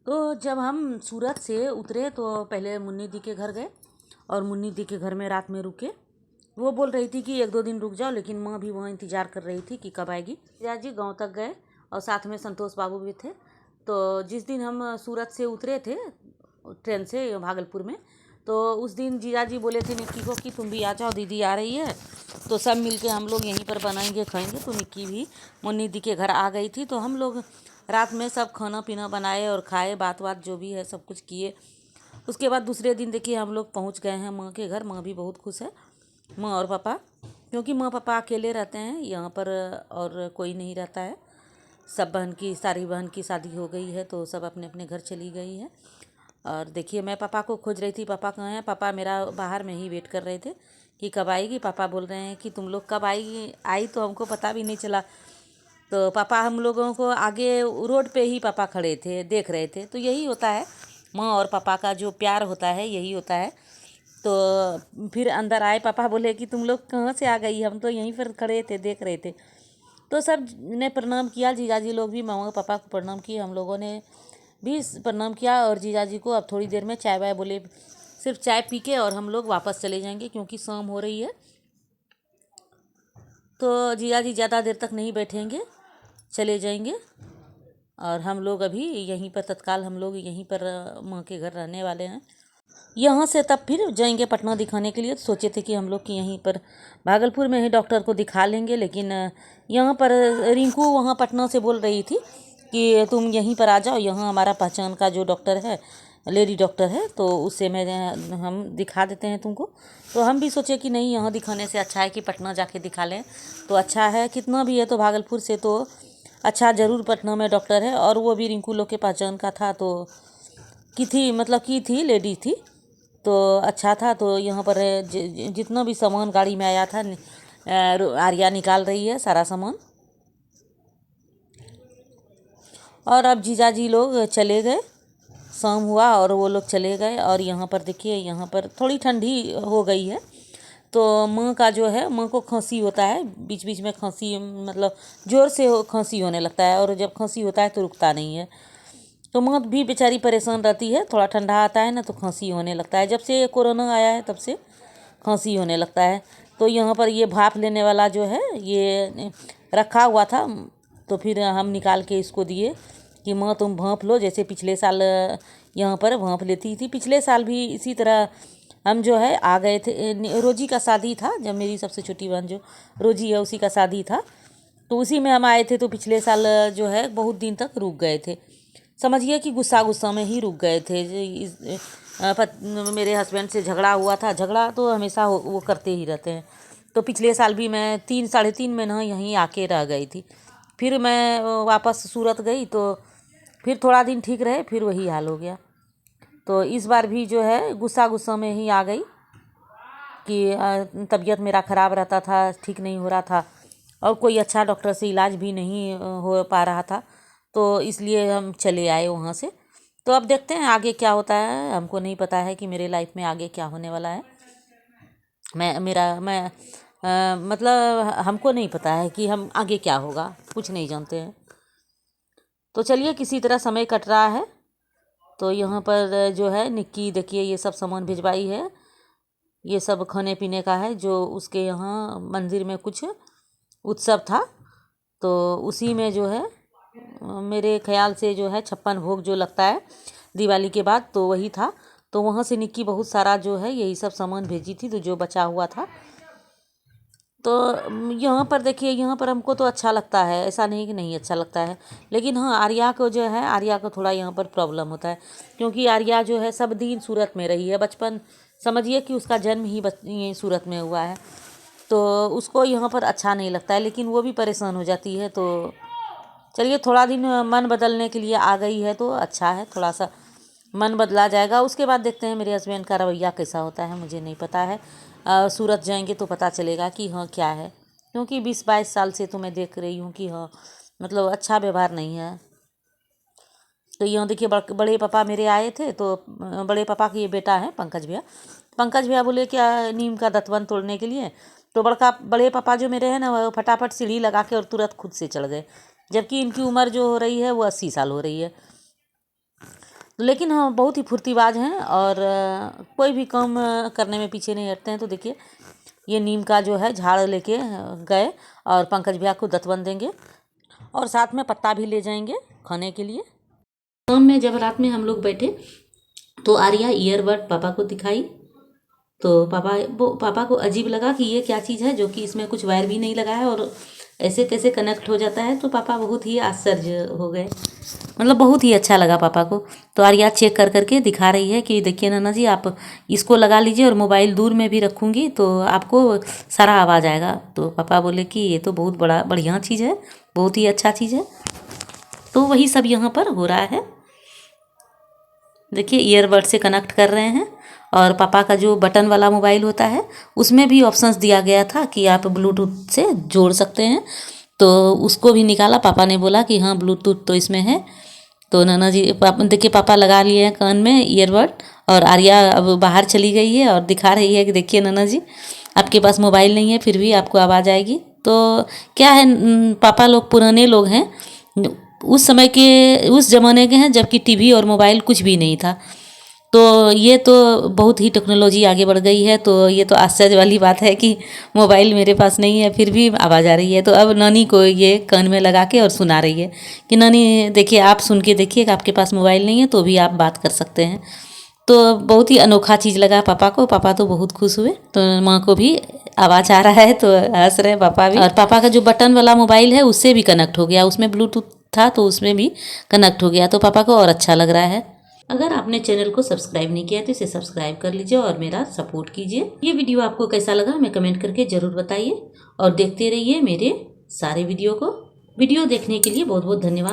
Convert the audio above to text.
तो जब हम सूरत से उतरे तो पहले मुन्नी दी के घर गए और मुन्नी दी के घर में रात में रुके। वो बोल रही थी कि 1-2 दिन रुक जाओ, लेकिन माँ भी वहाँ इंतज़ार कर रही थी कि कब आएगी। जीजा जी गाँव तक गए और साथ में संतोष बाबू भी थे। तो जिस दिन हम सूरत से उतरे थे ट्रेन से भागलपुर में, तो उस दिन जीजा जी बोले थे निक्की को कि तुम भी आ जाओ, दीदी आ रही है तो सब मिलके हम लोग यहीं पर बनाएंगे खाएंगे। तो निक्की भी मुन्नी दी के घर आ गई थी। तो हम लोग रात में सब खाना पीना बनाए और खाए, बात जो भी है सब कुछ किए। उसके बाद दूसरे दिन देखिए हम लोग पहुंच गए हैं माँ के घर। माँ भी बहुत खुश है, माँ और पापा, क्योंकि माँ पापा अकेले रहते हैं यहाँ पर और कोई नहीं रहता है। सब सारी बहन की शादी हो गई है तो सब अपने अपने घर चली गई है। और देखिए मैं पापा को खोज रही थी, पापा कहाँ हैं। पापा मेरा बाहर में ही वेट कर रहे थे कि कब आएगी। पापा बोल रहे हैं कि तुम लोग कब आई तो हमको पता भी नहीं चला। तो पापा हम लोगों को आगे रोड पे ही पापा खड़े थे, देख रहे थे। तो यही होता है माँ और पापा का जो प्यार होता है, यही होता है। तो फिर अंदर आए, पापा बोले कि तुम लोग कहाँ से आ गई, हम तो यहीं पर खड़े थे देख रहे थे। तो सब ने प्रणाम किया, जीजाजी लोग भी मामा पापा को प्रणाम किए, हम लोगों ने भी प्रणाम किया। और जीजाजी को अब थोड़ी देर में चाय वाय बोले सिर्फ चाय पी के और हम लोग वापस चले जाएंगे क्योंकि शाम हो रही है। तो जीजाजी ज़्यादा देर तक नहीं बैठेंगे, चले जाएंगे। और हम लोग अभी यहीं पर तत्काल हम लोग यहीं पर माँ के घर रहने वाले हैं। यहाँ से तब फिर जाएंगे पटना दिखाने के लिए। तो सोचे थे कि हम लोग कि यहीं पर भागलपुर में ही डॉक्टर को दिखा लेंगे, लेकिन यहाँ पर रिंकू वहाँ पटना से बोल रही थी कि तुम यहीं पर आ जाओ, यहाँ हमारा पहचान का जो डॉक्टर है, लेडी डॉक्टर है, तो उससे हम दिखा देते हैं तुमको। तो हम भी सोचे कि नहीं, यहाँ दिखाने से अच्छा है कि पटना जाके दिखा लें तो अच्छा है। कितना भी है तो भागलपुर से तो अच्छा ज़रूर पटना में डॉक्टर है। और वो भी रिंकू लोग के पहचान का था, तो की थी लेडी थी तो अच्छा था। तो यहाँ पर जितना भी सामान गाड़ी में आया था आर्या निकाल रही है सारा सामान। और अब जीजाजी लोग चले गए, शाम हुआ और वो लोग चले गए। और यहाँ पर देखिए, यहाँ पर थोड़ी ठंडी हो गई है। तो माँ का जो है, माँ को खांसी होता है, बीच बीच में खांसी, मतलब ज़ोर से खांसी होने लगता है और जब खांसी होता है तो रुकता नहीं है। तो माँ भी बेचारी परेशान रहती है, थोड़ा ठंडा आता है ना तो खांसी होने लगता है। जब से कोरोना आया है तब से खांसी होने लगता है। तो यहाँ पर ये भाप लेने वाला जो है ये रखा हुआ था, तो फिर हम निकाल के इसको दिए कि माँ तुम भाप लो, जैसे पिछले साल यहाँ पर भाप लेती थी। पिछले साल भी इसी तरह हम जो है आ गए थे। रोजी का शादी था, जब मेरी सबसे छोटी बहन जो रोजी है उसी का शादी था, तो उसी में हम आए थे। तो पिछले साल जो है बहुत दिन तक रुक गए थे, समझिए कि गुस्सा में ही रुक गए थे। मेरे हस्बैंड से झगड़ा हुआ था, झगड़ा तो हमेशा वो करते ही रहते हैं। तो पिछले साल भी मैं 3 साढ़े 3 महीना यहीं आके रह गई थी। फिर मैं वापस सूरत गई तो फिर थोड़ा दिन ठीक रहे, फिर वही हाल हो गया। तो इस बार भी जो है गुस्सा में ही आ गई कि तबीयत मेरा ख़राब रहता था, ठीक नहीं हो रहा था और कोई अच्छा डॉक्टर से इलाज भी नहीं हो पा रहा था, तो इसलिए हम चले आए वहाँ से। तो अब देखते हैं आगे क्या होता है। हमको नहीं पता है कि मेरे लाइफ में आगे क्या होने वाला है। मतलब हमको नहीं पता है कि हम आगे क्या होगा, कुछ नहीं जानते हैं। तो चलिए, किसी तरह समय कट रहा है। तो यहाँ पर जो है निक्की देखिए ये सब सामान भिजवाई है, ये सब खाने पीने का है। जो उसके यहाँ मंदिर में कुछ उत्सव था तो उसी में जो है मेरे ख्याल से जो है 56 भोग जो लगता है दिवाली के बाद, तो वही था। तो वहाँ से निक्की बहुत सारा जो है यही सब सामान भेजी थी, तो जो बचा हुआ था। तो यहाँ पर देखिए, यहाँ पर हमको तो अच्छा लगता है, ऐसा नहीं कि नहीं अच्छा लगता है। लेकिन हाँ, आर्या को जो है, आर्या को थोड़ा यहाँ पर प्रॉब्लम होता है, क्योंकि आर्या जो है सब दिन सूरत में रही है। बचपन समझिए कि उसका जन्म ही यहीं सूरत में हुआ है, तो उसको यहाँ पर अच्छा नहीं लगता है, लेकिन वो भी परेशान हो जाती है। तो चलिए, थोड़ा दिन मन बदलने के लिए आ गई है तो अच्छा है, थोड़ा सा मन बदला जाएगा। उसके बाद देखते हैं मेरे हस्बैंड का रवैया कैसा होता है, मुझे नहीं पता है। सूरत जाएंगे तो पता चलेगा कि हाँ क्या है, क्योंकि 20-22 साल से तो मैं देख रही हूँ कि हाँ मतलब अच्छा व्यवहार नहीं है। तो यहाँ देखिए बड़े पापा मेरे आए थे, तो बड़े पापा के ये बेटा है पंकज भैया। पंकज भैया बोले क्या नीम का दतवन तोड़ने के लिए, तो बड़े पापा जो मेरे हैं ना, वो फटाफट सीढ़ी लगा के और तुरंत खुद से चढ़ गए, जबकि इनकी उम्र जो हो रही है वो 80 साल हो रही है। लेकिन हाँ बहुत ही फुर्तीबाज हैं और कोई भी काम करने में पीछे नहीं हटते हैं। तो देखिए ये नीम का जो है झाड़ लेके गए और पंकज भैया को दतवन देंगे और साथ में पत्ता भी ले जाएंगे खाने के लिए। शाम में जब रात में हम लोग बैठे तो आर्या ईयरबड पापा को दिखाई। तो पापा को अजीब लगा कि ये क्या चीज़ है जो कि इसमें कुछ वायर भी नहीं लगा है और ऐसे कैसे कनेक्ट हो जाता है। तो पापा बहुत ही आश्चर्य हो गए, मतलब बहुत ही अच्छा लगा पापा को। तो आर्या चेक कर करके दिखा रही है कि देखिए नाना जी आप इसको लगा लीजिए और मोबाइल दूर में भी रखूँगी तो आपको सारा आवाज़ आएगा। तो पापा बोले कि ये तो बहुत बढ़िया चीज़ है, बहुत ही अच्छा चीज़ है। तो वही सब यहाँ पर हो रहा है। देखिए ईयरबड से कनेक्ट कर रहे हैं और पापा का जो बटन वाला मोबाइल होता है उसमें भी ऑप्शंस दिया गया था कि आप ब्लूटूथ से जोड़ सकते हैं। तो उसको भी निकाला, पापा ने बोला कि हाँ ब्लूटूथ तो इसमें है। तो नाना जी देखिए पापा लगा लिए हैं कान में ईयरबड और आर्या अब बाहर चली गई है और दिखा रही है कि देखिए नाना जी आपके पास मोबाइल नहीं है फिर भी आपको आवाज़ आएगी। तो क्या है पापा लोग पुराने लोग हैं, उस समय के उस ज़माने के हैं जबकि टीवी और मोबाइल कुछ भी नहीं था। तो ये तो बहुत ही टेक्नोलॉजी आगे बढ़ गई है। तो ये तो आश्चर्य वाली बात है कि मोबाइल मेरे पास नहीं है फिर भी आवाज़ आ रही है। तो अब नानी को ये कान में लगा के और सुना रही है कि नानी देखिए आप सुन के देखिए कि आपके पास मोबाइल नहीं है तो भी आप बात कर सकते हैं। तो बहुत ही अनोखा चीज़ लगा पापा को, पापा तो बहुत खुश हुए। तो माँ को भी आवाज़ आ रहा है तो हंस रहे पापा भी। और पापा का जो बटन वाला मोबाइल है उससे भी कनेक्ट हो गया, उसमें ब्लूटूथ था तो उसमें भी कनेक्ट हो गया। तो पापा को और अच्छा लग रहा है। अगर आपने चैनल को सब्सक्राइब नहीं किया तो इसे सब्सक्राइब कर लीजिए और मेरा सपोर्ट कीजिए। ये वीडियो आपको कैसा लगा हमें कमेंट करके ज़रूर बताइए और देखते रहिए मेरे सारे वीडियो को। वीडियो देखने के लिए बहुत बहुत धन्यवाद।